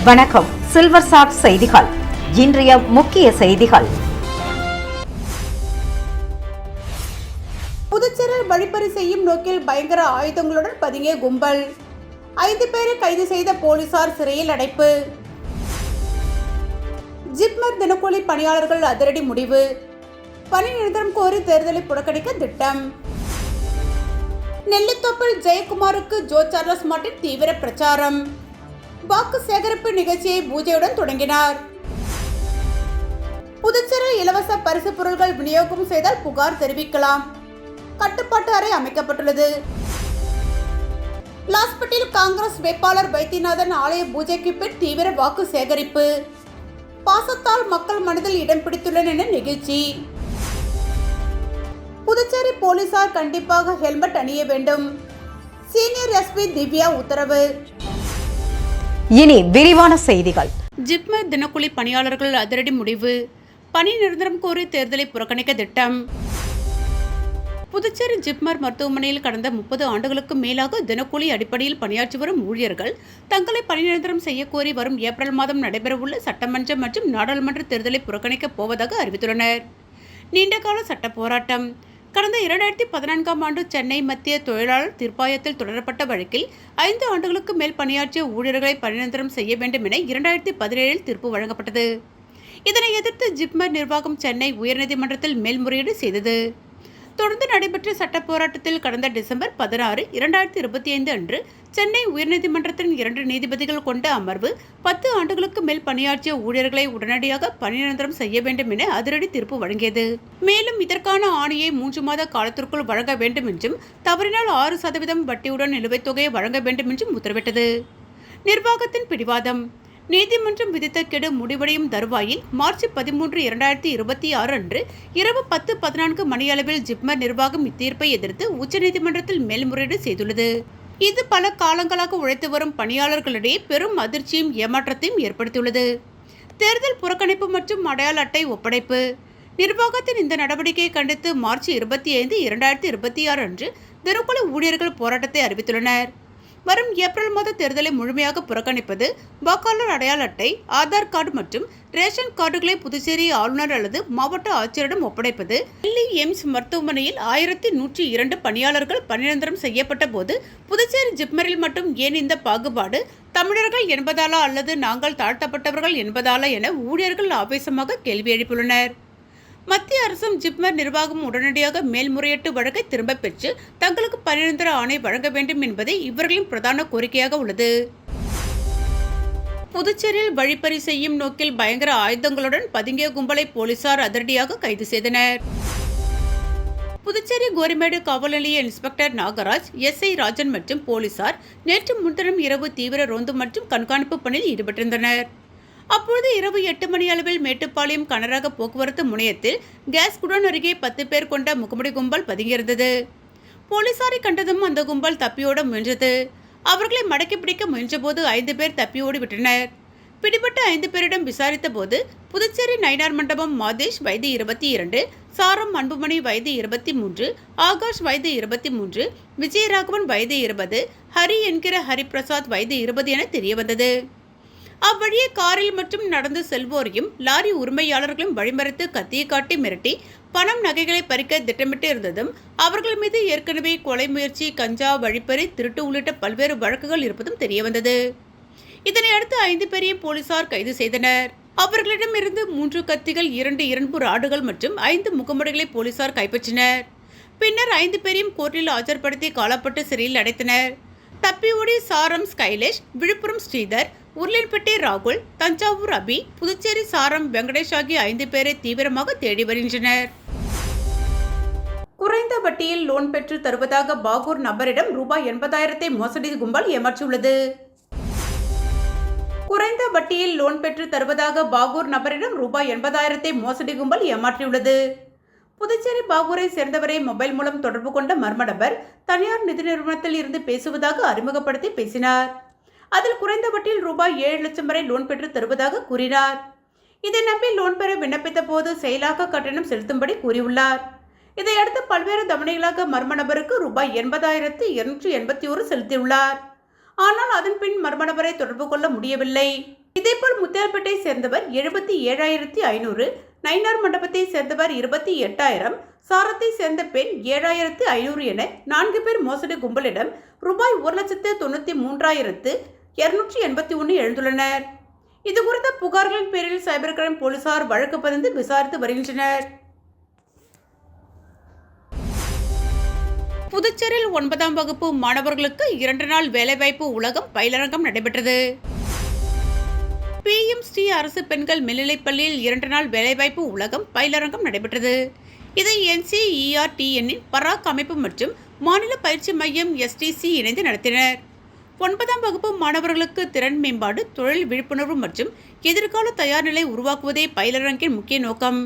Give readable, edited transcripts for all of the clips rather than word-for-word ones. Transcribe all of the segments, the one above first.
வணக்கம். Silver chat செய்திகள். இன்றைய முக்கிய செய்திகள். புதுச்சேரியில் வழிப்பறி செய்யும் நோக்கில் பயங்கர ஆயுதங்களுடன் பதுங்கிய கும்பல். 5 பேரை கைது செய்த போலீசார் சிறையில் அடைப்பு. ஜிப்மர் தினக்கூலி பணியாளர்கள் அதிரடி முடிவு. பணி நிரந்தரம் கோரி தேர்தலை புறக்கணிக்க திட்டம். நெல்லித்தோப்பில் ஜெயக்குமாருக்கு ஜோ சார்லஸ் மார்ட்டின் தீவிர பிரச்சாரம். வாக்கு சேகரிப்பு நிகழ்ச்சியை பூஜையுடன் தொடங்கினார். புதுச்சேரியில் இலவச பரிசு பொருட்கள் விநியோகம் செய்தால் புகார் தெரிவிக்கலாம். கட்டுப்பாட்டு அறை அமைக்கப்பட்டுள்ளது. லாஸ்பேட்டையில் காங்கிரஸ் வேட்பாளர் வைத்தியநாதன் ஆலய பூஜைக்கு பின் தீவிர வாக்கு சேகரிப்பு. பாசத்தால் மக்கள் மனதில் இடம் பிடித்துள்ளன என நிகழ்ச்சி. புதுச்சேரி போலீசார் கண்டிப்பாக ஹெல்மெட் அணிய வேண்டும். சீனியர் எஸ்பி திவ்யா உத்தரவு. இனி விரிவான செய்திகள். ஜிப்மர் தினக்கூலி பணியாளர்கள் அதிரடி முடிவு. பணி நிரந்தரம் கோரி தேர்தலை புறக்கணிக்க திட்டம். புதுச்சேரி ஜிப்மர் மருத்துவமனையில் கடந்த 30 ஆண்டுகளுக்கு மேலாக தினக்கூலி அடிப்படையில் பணியாற்றி வரும் ஊழியர்கள் தங்களை பணி நிரந்தரம் செய்யக்கோரி வரும் ஏப்ரல் மாதம் நடைபெறவுள்ள சட்டமன்ற மற்றும் நாடாளுமன்ற தேர்தலை புறக்கணிக்கப் போவதாக அறிவித்துள்ளனர். நீண்டகால சட்ட போராட்டம். கடந்த 2014ஆம் ஆண்டு சென்னை மத்திய தொழிலாளர் தீர்ப்பாயத்தில் தொடரப்பட்ட வழக்கில் 5 ஆண்டுகளுக்கு மேல் பணியாற்றிய ஊழியர்களை பணிநிரந்தரம் செய்ய வேண்டும் என 2017இல் தீர்ப்பு வழங்கப்பட்டது. இதனை எதிர்த்து ஜிப்மர் நிர்வாகம் சென்னை உயர்நீதிமன்றத்தில் மேல்முறையீடு செய்தது. தொடர்ந்து நடைபெற்ற சட்ட போராட்டத்தில் கடந்த டிசம்பர் 16, 2025 அன்று சென்னை உயர்நீதிமன்றத்தின் 2 நீதிபதிகள் கொண்ட அமர்வு 10 ஆண்டுகளுக்கு மேல் பணியாற்றிய ஊழியர்களை உடனடியாக பணிநிரந்தரம் செய்ய வேண்டும் என அதிரடி தீர்ப்பு வழங்கியது. மேலும் இதற்கான ஆணையை 3 மாத காலத்திற்குள் வழங்க வேண்டும் என்றும், தவறினால் 6% வட்டியுடன் நிலுவைத் தொகையை வழங்க வேண்டும் என்றும் உத்தரவிட்டது. நிர்வாகத்தின் பிடிவாதம். நீதிமன்றம் விதித்த கெடு முடிவடையும் தருவாயில் மார்ச் 13, 2026 அன்று இரவு 10:14 மணியளவில் ஜிப்மர் நிர்வாகம் இத்தீர்ப்பை எதிர்த்து உச்சநீதிமன்றத்தில் மேல்முறையீடு செய்துள்ளது. இது பல காலங்களாக உழைத்து வரும் பணியாளர்களிடையே பெரும் அதிர்ச்சியும் ஏமாற்றத்தையும் ஏற்படுத்தியுள்ளது. தேர்தல் புறக்கணிப்பு மற்றும் அடையாள அட்டை ஒப்படைப்பு. நிர்வாகத்தின் இந்த நடவடிக்கையை கண்டித்து மார்ச் 25, 2026 அன்று தினக்கூலி ஊழியர்கள் போராட்டத்தை அறிவித்துள்ளனர். வரும் ஏப்ரல் மாத தேர்தலை முழுமையாக புறக்கணிப்பது, வாக்காளர் அடையாள அட்டை, ஆதார் கார்டு மற்றும் ரேஷன் கார்டுகளை புதுச்சேரி ஆளுநர் அல்லது மாவட்ட ஆட்சியரிடம் ஒப்படைப்பது. டெல்லி எய்ம்ஸ் மருத்துவமனையில் 1102 பணியாளர்கள் பணிநிரந்தரம் செய்யப்பட்ட போது புதுச்சேரி ஜிப்மரில் மட்டும் ஏன் இந்த பாகுபாடு? தமிழர்கள் என்பதாலா அல்லது நாங்கள் தாழ்த்தப்பட்டவர்கள் என்பதாலா என ஊழியர்கள் ஆவேசமாக கேள்வி எழுப்பியுள்ளனர். மத்திய அரசும் ஜிப்மர் நிர்வாகம் உடனடியாக மேல்முறையீட்டு வழக்கை திரும்பப் பெற்று தங்களுக்கு பணிநிரந்தர ஆணை வழங்க வேண்டும் என்பதே இவர்களின் பிரதான கோரிக்கையாக உள்ளது. புதுச்சேரியில் வழிப்பறி செய்யும் நோக்கில் பயங்கர ஆயுதங்களுடன் பதுங்கிய கும்பலை போலீசார் அதிரடியாக கைது செய்தனர். புதுச்சேரி கோரிமேடு காவல் நிலைய இன்ஸ்பெக்டர் நாகராஜ், SI ராஜன் மற்றும் போலீசார் நேற்று முன்தினம் இரவு தீவிர ரோந்து மற்றும் கண்காணிப்பு பணியில் ஈடுபட்டிருந்தனர். அப்பொழுது இரவு 8 மணி அளவில் மேட்டுப்பாளையம் கனரக போக்குவரத்து முனையத்தில் கேஸ் குடோன் அருகே 10 பேர் கொண்ட முகமுடி கும்பல் பதுங்கியிருந்தது. போலீசாரை கண்டதும் அந்த கும்பல் தப்பியோட முயன்றது. அவர்களை மடக்கி பிடிக்க முயன்றபோது 5 பேர் தப்பியோடி விட்டனர். பிடிபட்ட 5 பேரிடம் விசாரித்த போது புதுச்சேரி நயினார் மண்டபம் மாதேஷ் வயது 22, சாரம் அன்புமணி வயது 23, ஆகாஷ் வயது 23, விஜயராகவன் வயது 20, ஹரி என்கிற ஹரிபிரசாத் வயது 20 என தெரியவந்தது. அவ்வழியே காரில் மற்றும் நடந்து செல்வோரையும் லாரி உரிமையாளர்களும் வழிமறித்து கத்தியை காட்டி மிரட்டி பணம் நகைகளை பறிக்க திட்டமிட்டு இருந்ததும், அவர்கள் மீது ஏற்கனவே கொலை முயற்சி, கஞ்சா, வழிப்பறி, திருட்டு உள்ளிட்ட பல்வேறு வழக்குகள் இருப்பதும் தெரியவந்தது. இதனையடுத்து 5 பேரையும் போலீசார் கைது செய்தனர். அவர்களிடமிருந்து 3 கத்திகள், 2 இரும்பு ராடுகள் மற்றும் 5 முகமுடைகளை போலீசார் கைப்பற்றினர். பின்னர் 5 பேரையும் கோர்ட்டில் ஆஜர்படுத்தி காலப்பட்டு சிறையில் அடைத்தனர். தப்பியோடி சாரம் ஸ்கைலேஷ், விழுப்புரம் ஸ்ரீதர், உருளைப்பேட்டை ராகுல், தஞ்சாவூர் அபி, புதுச்சேரி சாரம் வெங்கடேஷ் ஆகிய 5 பேரை தீவிரமாக தேடி வருகின்றனர். குறைந்த வட்டியில் லோன் பெற்று தருவதாக பாகூர் நபரிடம் ரூபாய் 80,000 மோசடி கும்பல் ஏமாற்றியுள்ளது. குறைந்த வட்டியில் லோன் பெற்று தருவதாக பாகூர் நபரிடம் ரூபாய் 80,000 மோசடி கும்பல் ஏமாற்றியுள்ளது. புதுச்சேரி பாகூரை சேர்ந்தவரை மொபைல் மூலம் தொடர்பு கொண்ட மர்ம நபர் தனியார் நிதி நிறுவனத்தில் இருந்து பேசுவதாக அறிமுகப்படுத்தி பேசினார். அதில் குறைந்த வட்டியில் ரூபாய் 7 லட்சம் வரை லோன் பெற்று தருவதாக கூறினார். இதை நம்பி லோன் பெற விண்ணப்பித்த போது செயலாக்க கட்டணம் செலுத்தும்படி கூறியுள்ளார். இதையடுத்து பல்வேறு தவணைகளாக மர்ம நபருக்கு ரூபாய் 80,281 செலுத்தியுள்ளார். ஆனால் அதன் பின் மர்ம நபரை தொடர்பு கொள்ள முடியவில்லை. இதேபோல் முத்தியால்பேட்டை சேர்ந்தவர் 77,500, நயினார் மண்டபத்தை சேர்ந்தவர் 28,000, சாரத்தை சேர்ந்த பெண் 7,500 என 4 பேர் மோசடி கும்பலிடம் ரூபாய் 1,93,281 எழுந்துள்ளனர். இதுகுறித்த புகார்களின் பேரில் சைபர் கிரைம் போலீசார் வழக்கு பதிந்து விசாரித்து வருகின்றனர். புதுச்சேரியில் 9ஆம் வகுப்பு மாணவர்களுக்கு 2 நாள் வேலைவாய்ப்பு உலகம் பயிலரங்கம் நடைபெற்றது. PM ஸ்ரீ அரசு பெண்கள் மேல்நிலைப்பள்ளியில் 2 நாள் வேலைவாய்ப்பு உலகம் பயிலரங்கம் நடைபெற்றது. இதை NCERTN-இன் பராக் அமைப்பு மற்றும் மாநில பயிற்சி மையம் STC இணைந்து நடத்தினர். 9ஆம் வகுப்பு மாணவர்களுக்கு திறன் மேம்பாடு, தொழில் விழிப்புணர்வு மற்றும் எதிர்கால தயார்நிலை உருவாக்குவதே பயிலரங்கின் முக்கிய நோக்கம்.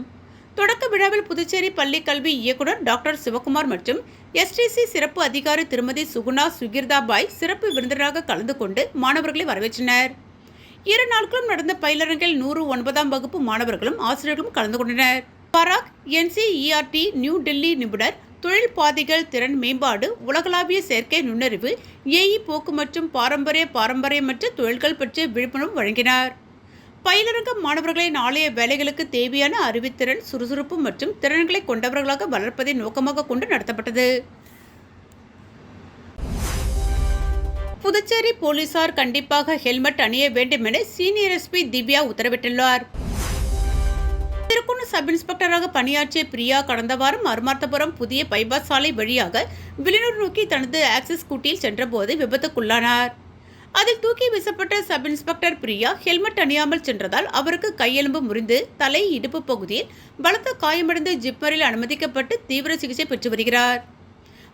தொடக்க விழாவில் புதுச்சேரி பள்ளி கல்வி இயக்குனர் டாக்டர் சிவகுமார் மற்றும் STC சிறப்பு அதிகாரி திருமதி சுகுணா சுகிர்தாபாய் சிறப்பு விருந்தினராக கலந்து கொண்டு மாணவர்களை வரவேற்றனர். 2 நாட்களும் நடந்த பயிலரங்கில் 109ஆம் வகுப்பு மாணவர்களும் ஆசிரியர்களும் கலந்து கொண்டனர். பராக் NCERT நியூ டெல்லி நிபுணர் தொழில் பாதைகள், திறன் மேம்பாடு, உலகளாவிய செயற்கை நுண்ணறிவு, AI போக்கு மற்றும் பாரம்பரியமற்ற தொழில்கள் பற்றிய விழிப்புணர்வு வழங்கினார். பயிலரங்க மாணவர்களை நாளைய வேலைகளுக்கு தேவையான அறிவுத்திறன், சுறுசுறுப்பு மற்றும் திறன்களை கொண்டவர்களாக வளர்ப்பதை நோக்கமாக கொண்டு நடத்தப்பட்டது. புதுச்சேரி போலீசார் கண்டிப்பாக ஹெல்மெட் அணிய வேண்டும் என சீனியர் SP திவ்யா உத்தரவிட்டுள்ளார். திருக்குன்னு சப் இன்ஸ்பெக்டராக பணியாற்றிய பிரியா கடந்த வாரம் அருமார்த்தபுரம் புதிய பைபாஸ் சாலை வழியாக வில்லியனூர் நோக்கி தனது ஆக்சிஸ் ஸ்கூட்டியில் சென்றபோது விபத்துக்குள்ளானார். அதில் தூக்கி வீசப்பட்ட சப் இன்ஸ்பெக்டர் பிரியா ஹெல்மெட் அணியாமல் சென்றதால் அவருக்கு கையெலும்பு முறிந்து தலை, இடுப்பு பகுதியில் பலத்த காயமடைந்து ஜிப்மரில் அனுமதிக்கப்பட்டு தீவிர சிகிச்சை பெற்று வருகிறார்.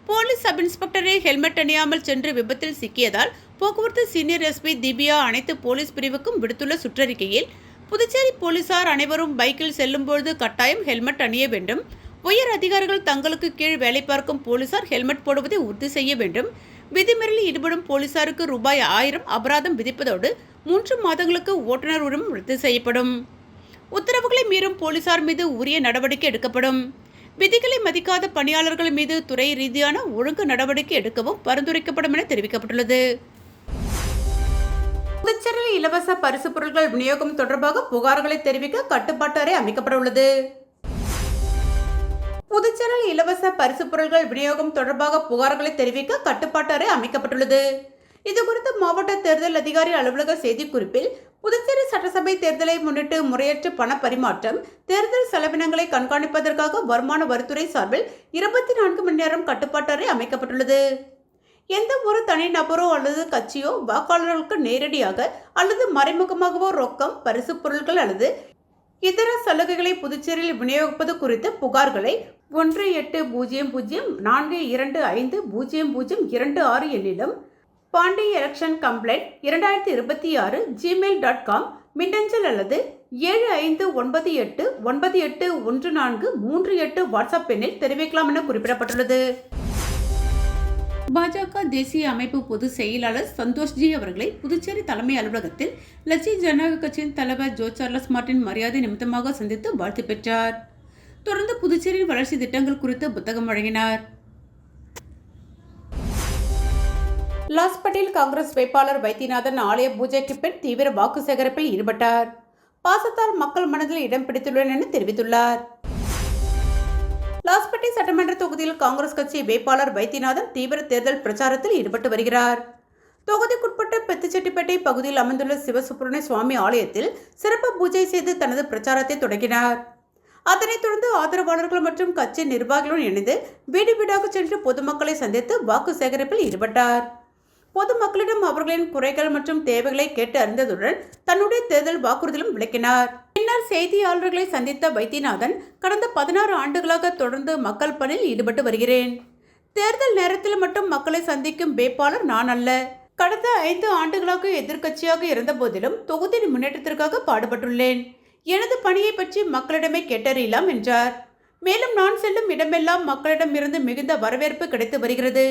போலீஸ் சப் இன்ஸ்பெக்டரை ஹெல்மெட் அணியாமல் சென்று விபத்தில் சிக்கியதால் போக்குவரத்து சீனியர் SP திவ்யா அனைத்து போலீஸ் பிரிவுக்கும் விடுத்துள்ள சுற்றறிக்கையில், புதுச்சேரி போலீசார் அனைவரும் பைக்கில் செல்லும்போது கட்டாயம் ஹெல்மெட் அணிய வேண்டும். உயர் அதிகாரிகள் தங்களுக்கு கீழ் வேலை பார்க்கும் போலீசார் ஹெல்மெட் போடுவதை உறுதி செய்ய வேண்டும். விதிமீறலில் ஈடுபடும் போலீசாருக்கு ரூபாய் 1000 அபராதம் விதிப்பதோடு 3 மாதங்களுக்கு ஓட்டுநர் உரிமம் ரத்து செய்யப்படும். உத்தரவுகளை மீறும் போலீசார் மீது உரிய நடவடிக்கை எடுக்கப்படும். விதிகளை மதிக்காத பணியாளர்கள் மீது துறை ரீதியான ஒழுங்கு நடவடிக்கை எடுக்கவும் பரிந்துரைக்கப்படும் என தெரிவிக்கப்பட்டுள்ளது. புதுச்சேரியில் இலவச பரிசு பொருட்கள் விநியோகம் தொடர்பாக புகார்களை தெரிவிக்க கட்டுப்பாட்டு அறை அமைக்கப்பட்டுள்ளது. புதுச்சேரியில் இலவச பரிசு பொருட்கள் விநியோகம் தொடர்பாக புகார்களை தெரிவிக்க கட்டுப்பாட்டு அறை அமைக்கப்பட்டுள்ளது. இதுகுறித்து மாவட்ட தேர்தல் அதிகாரி அலுவலக செய்திக்குறிப்பில், புதுச்சேரி சட்டசபை தேர்தலை முன்னிட்டு முறையற்ற பண பரிமாற்றம், தேர்தல் செலவினங்களை கண்காணிப்பதற்காக வருமான வரித்துறை சார்பில் 24 மணி நேரம் கட்டுப்பாட்டு அறை அமைக்கப்பட்டுள்ளது. எந்த ஒரு தனி நபரோ அல்லது கட்சியோ வாக்காளர்களுக்கு நேரடியாக அல்லது மறைமுகமாகவோ ரொக்கம், பரிசு பொருட்கள் அல்லது இதர சலுகைகளை புதுச்சேரியில் விநியோகிப்பது குறித்த புகார்களை 1804250026 எண்ணிலும், பாண்டி எலெக்ஷன் கம்ப்ளைண்ட் 2026 gmail.com மின்னஞ்சல் அல்லது 7598981438 வாட்ஸ்அப் எண்ணில் தெரிவிக்கலாம் என குறிப்பிடப்பட்டுள்ளது. பாஜக தேசிய அமைப்பு பொதுச் செயலாளர் சந்தோஷ்ஜி அவர்களை புதுச்சேரி தலைமை அலுவலகத்தில் லட்சிய ஜனநாயக கட்சியின் தலைவர் ஜோ சார்லஸ் மார்டின் மரியாதை நிமித்தமாக சந்தித்து வாழ்த்து பெற்றார். தொடர்ந்து புதுச்சேரியின் வளர்ச்சி திட்டங்கள் குறித்து புத்தகம் வழங்கினார். லாஸ்பேட்டையில் காங்கிரஸ் வேட்பாளர் வைத்தியநாதன் ஆலய பூஜைக்கு பின் தீவிர வாக்கு சேகரிப்பில் ஈடுபட்டார். பாசத்தால் மக்கள் மனதில் இடம் பிடித்துள்ளனர் என தெரிவித்துள்ளார். லாஸ்பேட்டை சட்டமன்ற தொகுதியில் காங்கிரஸ் கட்சி வேட்பாளர் வைத்தியநாதன் தீவிர தேர்தல் பிரச்சாரத்தில் ஈடுபட்டு வருகிறார். தொகுதிக்குட்பட்ட பெத்துச்செட்டிப்பேட்டை பகுதியில் அமைந்துள்ள சிவசுப்பிரமணிய சுவாமி ஆலயத்தில் சிறப்பு பூஜை செய்து தனது பிரச்சாரத்தை தொடங்கினார். அதனைத் தொடர்ந்து ஆதரவாளர்கள் மற்றும் கட்சி நிர்வாகிகளுடன் இணைந்து வீடு வீடாக சென்று பொதுமக்களை சந்தித்து வாக்கு சேகரிப்பில் ஈடுபட்டார். பொதுமக்களிடம் அவர்களின் குறைகள் மற்றும் தேவைகளை கேட்டு அறிந்ததுடன் தன்னுடைய தேர்தல் வாக்குறுதியிலும் விளக்கினார். பின்னர் செய்தியாளர்களை சந்தித்த வைத்தியநாதன், கடந்த 16 ஆண்டுகளாக தொடர்ந்து மக்கள் பணியில் ஈடுபட்டு வருகிறேன். தேர்தல் நேரத்தில் மட்டும் மக்களை சந்திக்கும் வேட்பாளர் நான் அல்ல. கடந்த 5 ஆண்டுகளாக எதிர்க்கட்சியாக இருந்த போதிலும் தொகுதியின் முன்னேற்றத்திற்காக பாடுபட்டுள்ளேன். எனது பணியை பற்றி மக்களிடமே கேட்டறியலாம் என்றார். மேலும், நான் செல்லும் இடமெல்லாம் மக்களிடம் இருந்து மிகுந்த வரவேற்பு கிடைத்து வருகிறது.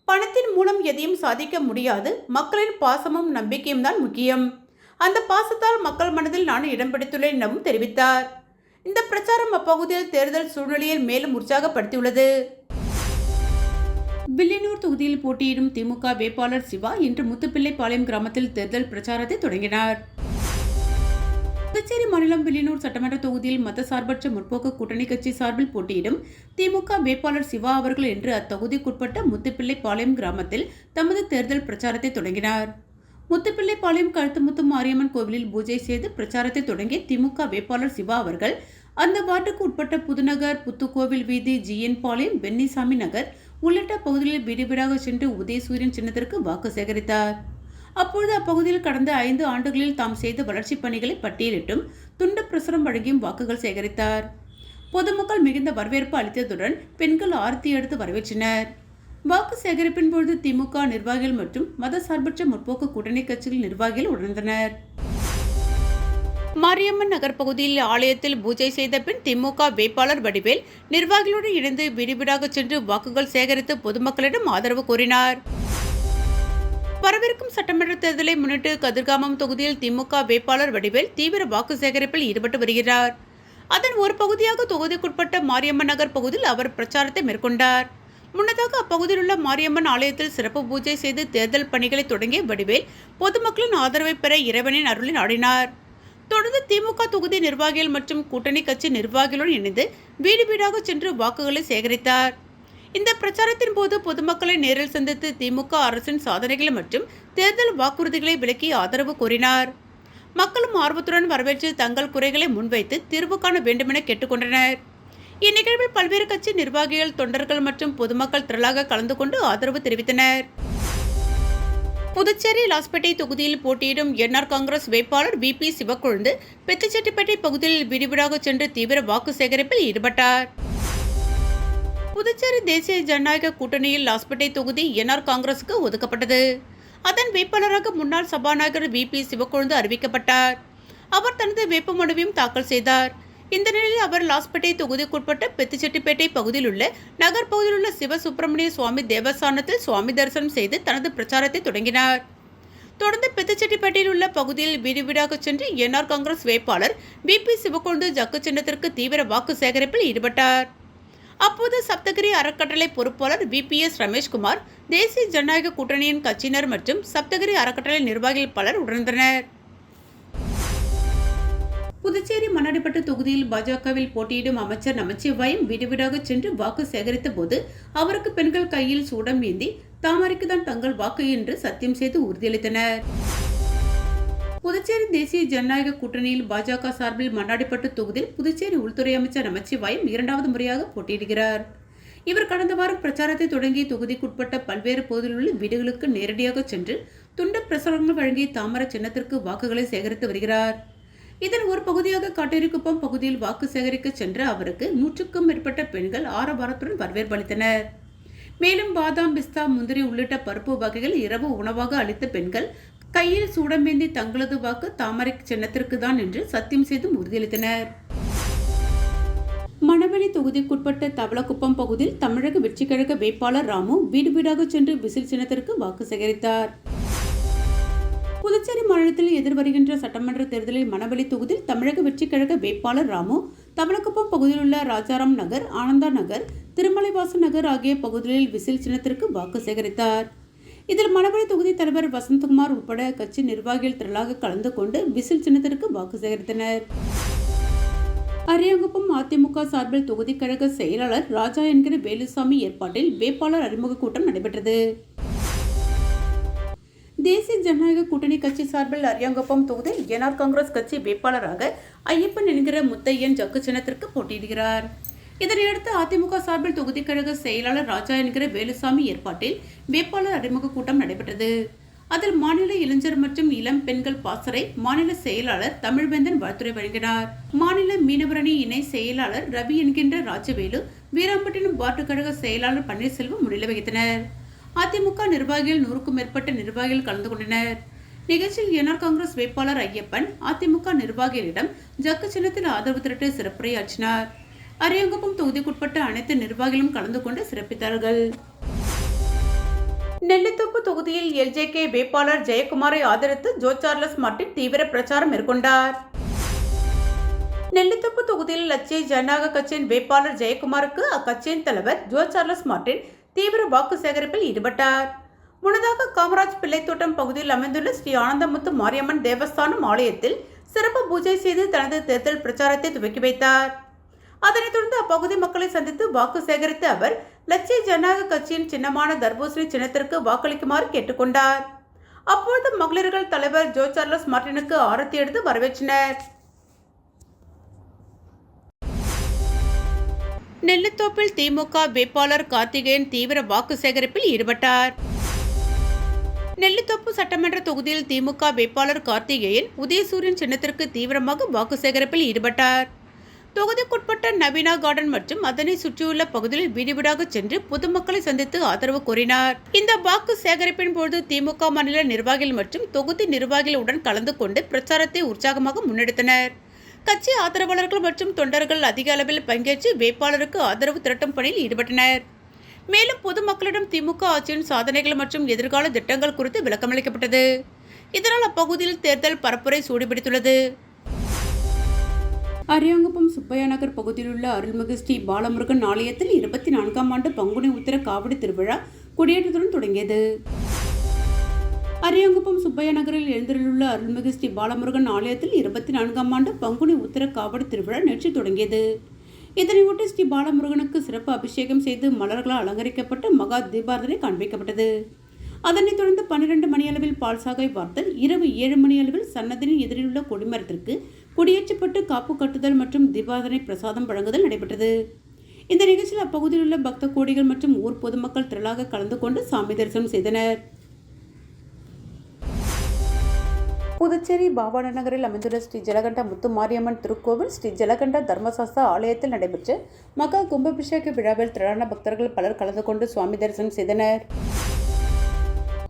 பணத்தின் மூலம் எதையும் சாதிக்க முடியாது. மக்களின் பாசமும் நம்பிக்கையும் தான் முக்கியம். அந்த பாசத்தால் மக்கள் மனதில் நான் இடம் பிடித்துள்ளேன் எனவும் தெரிவித்தார். இந்த பிரச்சாரம் அப்பகுதியில் தேர்தல் சூழ்நிலையை மேலும் உற்சாகப்படுத்தியுள்ளது. வில்லியனூர் தொகுதியில் போட்டியிடும் திமுக வேட்பாளர் சிவா இன்று முத்துப்பிள்ளைப்பாளையம் கிராமத்தில் தேர்தல் பிரச்சாரத்தை தொடங்கினார். புதுச்சேரி மாநிலம் வில்லியனூர் சட்டமன்ற தொகுதியில் மதசார்பற்ற முற்போக்கு கூட்டணி கட்சி சார்பில் போட்டியிடும் திமுக வேட்பாளர் சிவா அவர்கள் இன்று அத்தொகுதிக்குட்பட்ட முத்துப்பிள்ளைப்பாளையம் கிராமத்தில் தமது தேர்தல் பிரச்சாரத்தை தொடங்கினார். முத்துப்பிள்ளைப்பாளையம் கழுத்துமுத்து மாரியம்மன் கோவிலில் பூஜை செய்து பிரச்சாரத்தை தொடங்கிய திமுக வேட்பாளர் சிவா அவர்கள் அந்த வார்டுக்கு உட்பட்ட புதுநகர், புத்துக்கோவில் வீதி, ஜிஎன் பாளையம், பென்னிசாமி நகர் உள்ளிட்ட பகுதிகளில் வீடு வீடாக சென்று உதயசூரியன் சின்னத்திற்கு வாக்கு சேகரித்தார். அப்பொழுது அப்பகுதியில் கடந்த 5 ஆண்டுகளில் தாம் செய்த வளர்ச்சிப் பணிகளை பட்டியலிட்டும் துண்டு பிரசுரம் வழங்கியும் வாக்குகள் சேகரித்தார். பொதுமக்கள் மிகுந்த வரவேற்பு அளித்ததுடன் பெண்கள் ஆரத்தி எடுத்து வரவேற்றனர். வாக்கு சேகரிப்பின் பொழுது திமுக நிர்வாகிகள் மற்றும் மதசார்பற்ற முற்போக்கு கூட்டணி கட்சிகள் நிர்வாகிகள் உணர்ந்தனர். மாரியம்மன் நகர் பகுதியில் ஆலயத்தில் பூஜை செய்த பின் திமுக வேட்பாளர் வடிவேல் நிர்வாகிகளுடன் இணைந்து வீடு வீடாக சென்று வாக்குகள் சேகரித்து பொதுமக்களிடம் ஆதரவு கோரினார். வரவிருக்கும் சட்டமன்ற தேர்தலை முன்னிட்டு கதிர்காமம் தொகுதியில் திமுக வேட்பாளர் வடிவேல் தீவிர வாக்கு சேகரிப்பில் ஈடுபட்டு வருகிறார். அதன் ஒரு பகுதியாக தொகுதிக்குட்பட்ட மாரியம்மன் நகர் பகுதியில் அவர் பிரச்சாரத்தை மேற்கொண்டார். முன்னதாக அப்பகுதியில் உள்ள மாரியம்மன் ஆலயத்தில் சிறப்பு பூஜை செய்து தேர்தல் பணிகளை தொடங்கிய வடிவேல் பொதுமக்களின் ஆதரவை பெற இறைவனின் அருளை நாடினார். தொடர்ந்து திமுக தொகுதி நிர்வாகிகள் மற்றும் கூட்டணி கட்சி நிர்வாகிகளுடன் இணைந்து வீடு வீடாக சென்று வாக்குகளை சேகரித்தார். இந்த பிரச்சாரத்தின் போது பொதுமக்களை நேரில் சந்தித்து திமுக அரசின் சாதனைகள் மற்றும் தேர்தல் வாக்குறுதிகளை விளக்கி ஆதரவு கோரினார். மக்களும் ஆர்வத்துடன் வரவேற்று தங்கள் குறைகளை முன்வைத்து தீர்வு காண வேண்டுமென கேட்டுக்கொண்டனர். இந்நிகழ்வில் பல்வேறு கட்சி நிர்வாகிகள், தொண்டர்கள் மற்றும் பொதுமக்கள் திரளாக கலந்து கொண்டு ஆதரவு தெரிவித்தனர். புதுச்சேரி லாஸ்பேட்டை தொகுதியில் போட்டியிடும் என்ஆர் காங்கிரஸ் வேட்பாளர் VP சிவக்கொழுந்து பெத்திச்செட்டிப்பேட்டை பகுதியில் வீடு வீடாக சென்று தீவிர வாக்கு சேகரிப்பில் ஈடுபட்டார். புதுச்சேரி தேசிய ஜனநாயக கூட்டணியில் லாஸ்பேட்டை தொகுதி என்ஆர் காங்கிரசுக்கு ஒதுக்கப்பட்டது. அதன் வேட்பாளராக முன்னாள் சபாநாயகர் VP சிவக்கொழுந்து அறிவிக்கப்பட்டார். அவர் தனது வேட்புமனுவையும் தாக்கல் செய்தார். இந்த நிலையில் அவர் லாஸ்பேட்டை தொகுதிக்குட்பட்ட பெத்திச்செட்டிப்பேட்டை பகுதியில் உள்ள நகர் பகுதியில் உள்ள சிவசுப்பிரமணிய சுவாமி தேவஸ்தானத்தில் சுவாமி தரிசனம் செய்து தனது பிரச்சாரத்தை தொடங்கினார். தொடர்ந்து பெத்திச்செட்டிப்பேட்டையில் உள்ள பகுதியில் வீடு வீடாக சென்று என்ஆர் காங்கிரஸ் வேட்பாளர் VP சிவக்கொழுந்து ஜக்கு சின்னத்திற்கு தீவிர வாக்கு சேகரிப்பில் ஈடுபட்டார். அப்போது சப்தகிரி அறக்கட்டளை பொறுப்பாளர் VPS ரமேஷ்குமார், தேசிய ஜனநாயக கூட்டணியின் கட்சியினர் மற்றும் சப்தகிரி அறக்கட்டளை நிர்வாகிகள் பலர் உணர்ந்தனர். புதுச்சேரி மண்ணாடிப்பட்டு தொகுதியில் பாஜகவில் போட்டியிடும் அமைச்சர் நமச்சிவாயம் வீடு வீடாக சென்று வாக்கு சேகரித்த போது அவருக்கு பெண்கள் கையில் சூடம் ஏந்தி தாமரைக்கு தான் தங்கள் வாக்கு என்று சத்தியம் செய்து உறுதியளித்தனர். புதுச்சேரி தேசிய ஜனநாயக கூட்டணியில் பாஜக சார்பில் மண்ணாடிப்பட்டு தொகுதியில் புதுச்சேரி உள்துறை அமைச்சர் நமச்சிவாயம் 2வது முறையாக போட்டியிடுகிறார். இவர் கடந்த வாரம் பிரச்சாரத்தை தொடங்கி தொகுதிக்குட்பட்ட பல்வேறு பகுதிகளில் உள்ள வீடுகளுக்கு நேரடியாக சென்று துண்டு பிரசுரங்கள் வழங்கி தாமரை சின்னத்திற்கு வாக்குகளை சேகரித்து வருகிறார். இதன் ஒரு பகுதியாக காட்டேரிக்குப்பம் பகுதியில் வாக்கு சேகரிக்க சென்ற அவருக்கு 100க்கும் மேற்பட்ட பெண்கள் ஆரவாரத்துடன் வரவேற்பு அளித்தனர். மேலும் பாதாம், பிஸ்தா, முந்திரி உள்ளிட்ட பருப்பு வகைகள் இரவு உணவாக அளித்த பெண்கள் கையில் சூடமேந்தி தங்களது வாக்கு தாமரை சின்னத்திற்கு தான் என்று சத்தியம் செய்து உறுதியளித்தனர். மணவெளி தொகுதிக்குட்பட்ட தவளக்குப்பம் பகுதியில் தமிழக வெற்றி கழக வேட்பாளர் ராமு வீடு வீடாக சென்று விசில் சின்னத்திற்கு வாக்கு சேகரித்தார். புதுச்சேரி மாநிலத்தில் எதிர்வருகின்ற சட்டமன்ற தேர்தலில் மணவெளி தொகுதியில் தமிழக வெற்றி கழக வேட்பாளர் ராமு தவளக்குப்பம் பகுதியில் உள்ள ராஜாராம் நகர், ஆனந்தா நகர், திருமலைவாசன் நகர் ஆகிய பகுதிகளில் விசில் சின்னத்திற்கு வாக்கு சேகரித்தார். இதில் மணவெளி தொகுதி தலைவர் வசந்தகுமார் உட்பட கட்சி நிர்வாகிகள் திரளாக கலந்து கொண்டு விசில் சின்னத்திற்கு வாக்கு சேகரித்தனர். அரியாங்குப்பம் அதிமுக சார்பில் தொகுதி கழக செயலாளர் ராஜா என்கிற வேலுசாமி ஏற்பாட்டில் வேட்பாளர் அறிமுக கூட்டம் நடைபெற்றது. தேசிய ஜனநாயக கூட்டணி கட்சி சார்பில் அரியாங்குப்பம் தொகுதியில் என்ஆர் காங்கிரஸ் கட்சி வேட்பாளராக ஐயப்பன் என்கிற முத்தையன் ஜக்கு சின்னத்திற்கு போட்டியிடுகிறார். இதனையடுத்து அதிமுக சார்பில் தொகுதி கழக செயலாளர் ராஜா என்கிற வேலுசாமி ஏற்பாட்டில் வேட்பாளர் அறிமுக கூட்டம் நடைபெற்றது. அதில் மாநில இளைஞர் மற்றும் இளம் பெண்கள் பாசறை மாநில செயலாளர் தமிழ்வேந்தன் வாழ்த்துரை வழங்கினார். மாநில மீனவரணி இணை செயலாளர் ரவி என்கின்ற ராஜவேலு, வீராம்பட்டினம் வார்டு கழக செயலாளர் பன்னீர்செல்வம் முன்னிலை வகித்தனர். அதிமுக நிர்வாகிகள் 100க்கும் மேற்பட்ட நிர்வாகிகள் கலந்து கொண்டனர். நிகழ்ச்சியில் என்ஆர் காங்கிரஸ் வேட்பாளர் ஐயப்பன் அதிமுக நிர்வாகிகளிடம் ஜக்கு சின்னத்தில் ஆதரவு திரட்ட சிறப்புரையாற்றினார். அரியாங்குப்பம் தொகுதிக்குட்பட்ட அனைத்து நிர்வாகிகளும் கலந்து கொண்டு சிறப்பித்தார்கள். நெல்லித்தோப்பு தொகுதியில் LJK வேட்பாளர் ஜெயக்குமாரை ஆதரித்து ஜோ சார்லஸ் மார்ட்டின் தீவிர பிரச்சாரம் மேற்கொண்டார். நெல்லித்தோப்பு தொகுதியில் லட்சிய ஜனநாயக கட்சியின் வேட்பாளர் ஜெயக்குமாருக்கு அக்கட்சியின் தலைவர் ஜோ சார்லஸ் மார்ட்டின் தீவிர வாக்கு சேகரிப்பில் ஈடுபட்டார். முன்னதாக காமராஜ் பிள்ளைத்தோட்டம் பகுதியில் அமைந்துள்ள ஸ்ரீ ஆனந்தமுத்து மாரியம்மன் தேவஸ்தானம் ஆலயத்தில் சிறப்பு பூஜை செய்து தனது தேர்தல் பிரச்சாரத்தை துவக்கி வைத்தார். அதனைத் தொடர்ந்து அப்பகுதி மக்களை சந்தித்து வாக்கு சேகரித்த அவர் லட்சிய ஜனநாயக கட்சியின் சின்னமான தர்பூசணி சின்னத்திற்கு வாக்களிக்குமாறு கேட்டுக்கொண்டார். அப்பொழுது மகளிர்கள் தலைவர் ஜோ சார்லஸ் மார்டினுக்கு ஆரத்தி எடுத்து வரவேற்றனர். நெல்லித்தோப்பில் திமுக வேட்பாளர் கார்த்திகேயன் தீவிர வாக்கு சேகரிப்பில் ஈடுபட்டார். நெல்லித்தோப்பு சட்டமன்ற தொகுதியில் திமுக வேட்பாளர் கார்த்திகேயன் உதயசூரியன் சின்னத்திற்கு தீவிரமாக வாக்கு சேகரிப்பில் ஈடுபட்டார். தொகுதிக்குட்பட்ட நவீனா கார்டன் மற்றும் அதனை சுற்றியுள்ள பகுதியில் வீடு வீடாக சென்று பொதுமக்களை சந்தித்து ஆதரவு கோரினார். இந்த வாக்கு சேகரிப்பின் போது திமுக மாநில நிர்வாகிகள் மற்றும் தொகுதி நிர்வாகிகளுடன் கலந்து கொண்டு பிரச்சாரத்தை உற்சாகமாக முன்னெடுத்தனர். கட்சி ஆதரவாளர்கள் மற்றும் தொண்டர்கள் அதிக அளவில் பங்கேற்று வேட்பாளருக்கு ஆதரவு திரட்டும் பணியில் ஈடுபட்டனர். மேலும் பொதுமக்களிடம் திமுக ஆட்சியின் சாதனைகள் மற்றும் எதிர்கால திட்டங்கள் குறித்து விளக்கமளிக்கப்பட்டது. இதனால் அப்பகுதியில் தேர்தல் பரப்புரை சூடுபிடித்துள்ளது. அரியாங்குப்பம் சுப்பையா நகர் பகுதியில் உள்ள அருள்மிகு ஸ்ரீ பாலமுருகன் ஆலயத்தில் 24ஆம் ஆண்டு பங்குனி உத்திர காவடி திருவிழா கொடியேற்றத்துடன் தொடங்கியது. அரியாங்குப்பம் சுப்பையா நகரில் எழுந்தருளுள்ள அருள்மிகு ஸ்ரீ பாலமுருகன் ஆலயத்தில் 24ஆம் ஆண்டு பங்குனி உத்திர காவடி திருவிழா நேற்று தொடங்கியது. இதனையொட்டி ஸ்ரீ பாலமுருகனுக்கு சிறப்பு அபிஷேகம் செய்து மலர்களால் அலங்கரிக்கப்பட்டு மகா தீபாரதனை காண்பிக்கப்பட்டது. அதனைத் தொடர்ந்து 12 மணியளவில் பால்சாகை வார்த்தல், இரவு 7 மணியளவில் சன்னதியின் எதிரில் உள்ள கொடிமரத்திற்கு கொடியேற்றப்பட்டு காப்பு கட்டுதல் மற்றும் தீபாரதனை பிரசாதம் வழங்குதல் நடைபெற்றது. இந்த நிகழ்ச்சியில் அப்பகுதியில் உள்ள பக்த கோடிகள் மற்றும் ஊர் பொதுமக்கள் திரளாக கலந்து கொண்டு சாமி தரிசனம் செய்தனர். புதுச்சேரி பாவான நகரில் அமைந்துள்ள ஸ்ரீ ஜலகண்ட முத்து மாரியம்மன் திருக்கோவில் ஸ்ரீ ஜலகண்ட தர்மசாஸ்தா ஆலயத்தில் நடைபெற்ற மகா கும்பாபிஷேக விழாவில் திரளான பக்தர்கள் பலர் கலந்து கொண்டு சுவாமி தரிசனம் செய்தனர்.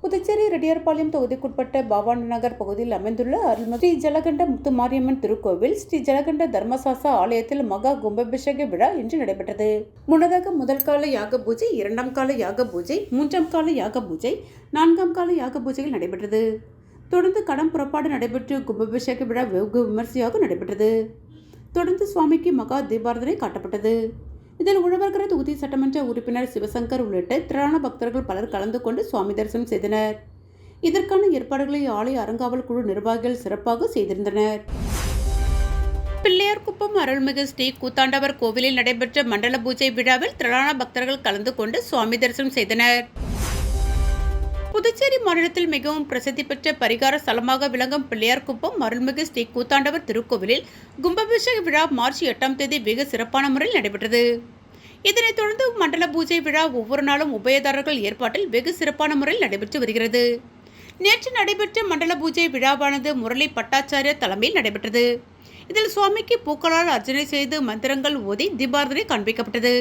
புதுச்சேரி ரெட்டியார்பாளையம் தொகுதிக்குட்பட்ட பாவான நகர் பகுதியில் அமைந்துள்ள அருள்மிகு ஸ்ரீ ஜலகண்ட முத்து மாரியம்மன் திருக்கோவில் ஸ்ரீ ஜலகண்ட தர்மசாஸ்தா ஆலயத்தில் மகா கும்பாபிஷேக விழா இன்று நடைபெற்றது. முன்னதாக முதல் கால யாக பூஜை, 2ஆம் கால யாக பூஜை, 3ஆம் கால யாக பூஜை, 4ஆம் கால யாக பூஜைகள் நடைபெற்றது. தொடர்ந்து கடம் புறப்பாடு நடைபெற்று கும்பாபிஷேக விழா வெகு விமர்சையாக நடைபெற்றது. தொடர்ந்து சுவாமிக்கு மகா தீபாரதனை காட்டப்பட்டது. இதில் உழவர்கரை தொகுதி சட்டமன்ற உறுப்பினர் சிவசங்கர் உள்ளிட்ட திரளான பக்தர்கள் பலர் கலந்து கொண்டு சுவாமி தரிசனம் செய்தனர். இதற்கான ஏற்பாடுகளை ஆலய அறங்காவல் குழு நிர்வாகிகள் சிறப்பாக செய்திருந்தனர். பிள்ளையார்குப்பம் அருள்மிகு ஸ்ரீ கூத்தாண்டவர் கோவிலில் நடைபெற்ற மண்டல பூஜை விழாவில் திரளான பக்தர்கள் கலந்து கொண்டு சுவாமி தரிசனம் செய்தனர். புதுச்சேரி மாநிலத்தில் மிகவும் பிரசித்தி பெற்ற பரிகார ஸ்தலமாக விளங்கும் பிள்ளையார்குப்பம் அருள்மிகு ஸ்ரீ கூத்தாண்டவர் திருக்கோவிலில் கும்பாபிஷேக விழா மார்ச் 8ஆம் தேதி வெகு சிறப்பான முறையில் நடைபெற்றது. இதனைத் தொடர்ந்து மண்டல பூஜை விழா ஒவ்வொரு நாளும் உபயதாரர்கள் ஏற்பாட்டில் வெகு சிறப்பான முறையில் நடைபெற்று வருகிறது. நேற்று நடைபெற்ற மண்டல பூஜை விழாவானது முரளி பட்டாச்சாரிய தலைமையில் நடைபெற்றது. இதில் சுவாமிக்கு பூக்களால் அர்ச்சனை செய்து மந்திரங்கள் ஓதி தீபாரதனை காண்பிக்கப்பட்டது.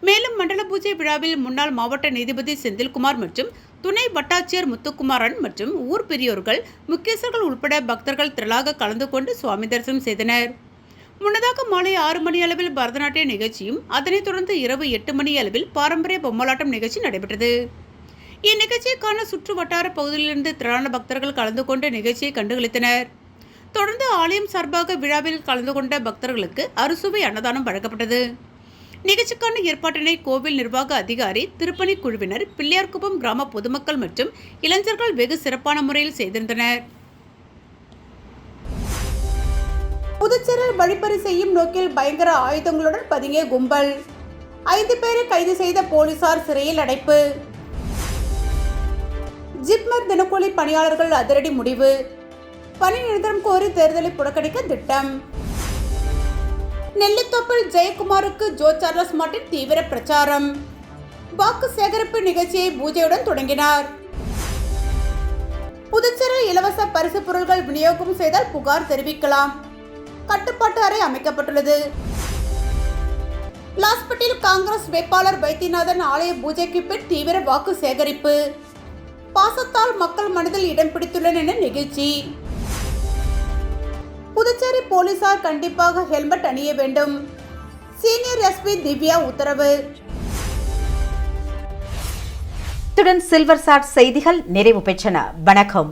மேலும் மண்டல பூஜை விழாவில் முன்னாள் மாவட்ட நீதிபதி செந்தில்குமார் மற்றும் துணை வட்டாட்சியர் முத்துக்குமாரன் மற்றும் ஊர் பெரியோர்கள், முக்கியஸ்தர்கள் உட்பட பக்தர்கள் திரளாக கலந்து கொண்டு சுவாமி தரிசனம் செய்தனர். முன்னதாக மாலை 6 மணி அளவில் பரதநாட்டிய நிகழ்ச்சியும், அதனைத் தொடர்ந்து இரவு 8 மணி அளவில் பாரம்பரிய பொம்மலாட்டம் நிகழ்ச்சி நடைபெற்றது. இந்நிகழ்ச்சிக்கான சுற்று வட்டார பகுதியிலிருந்து திரளான பக்தர்கள் கலந்து கொண்டு நிகழ்ச்சியை கண்டுகளித்தனர். தொடர்ந்து ஆலயம் சார்பாக விழாவில் கலந்து கொண்ட பக்தர்களுக்கு அறுசுவை அன்னதானம் வழங்கப்பட்டது. நிகழ்ச்சிக்கான ஏற்பாட்டினை கோவில் நிர்வாக அதிகாரி, திருப்பணி குழுவினர், பிள்ளையார்குப்பம் கிராம பொதுமக்கள் மற்றும் இளைஞர்கள் வெகு சிறப்பான முறையில் செய்திருந்தனர். புதுச்சேரியில் வழிப்பறி செய்யும் நோக்கில் பயங்கர ஆயுதங்களுடன் பதுங்கிய கும்பல், 5 பேரை கைது செய்த போலீசார் சிறையில் அடைப்பு. ஜிப்மர் தினக்கூலி பணியாளர்கள் அதிரடி முடிவு, பணி நிரந்தரம் கோரி தேர்தலை புறக்கணிக்க திட்டம். நெல்லித்தோப்பில் ஜெயக்குமாருக்கு ஜோ சார்லஸ் மார்டின் தீவிர பிரச்சாரம், வாக்கு சேகரிப்பு நிகழ்ச்சியை பூஜையுடன் தொடங்கினார். புதுச்சேரியில் இலவச பரிசு பொருட்கள் விநியோகம் செய்தால் புகார் தெரிவிக்கலாம், கட்டுப்பாட்டு அறை அமைக்கப்பட்டுள்ளது. லாஸ்பேட்டையில் காங்கிரஸ் வேட்பாளர் வைத்தியநாதன் ஆலய பூஜைக்கு பின் தீவிர வாக்கு சேகரிப்பு, பாசத்தால் மக்கள் மனதில் இடம் பிடித்துள்ளன என நிகழ்ச்சி. புதுச்சேரி போலீசார் கண்டிப்பாக ஹெல்மெட் அணிய வேண்டும், சீனியர் எஸ்பி திவ்யா உத்தரவு. இத்துடன் சில்வர் சாட் செய்திகள் நிறைவு பெற்றன. வணக்கம்.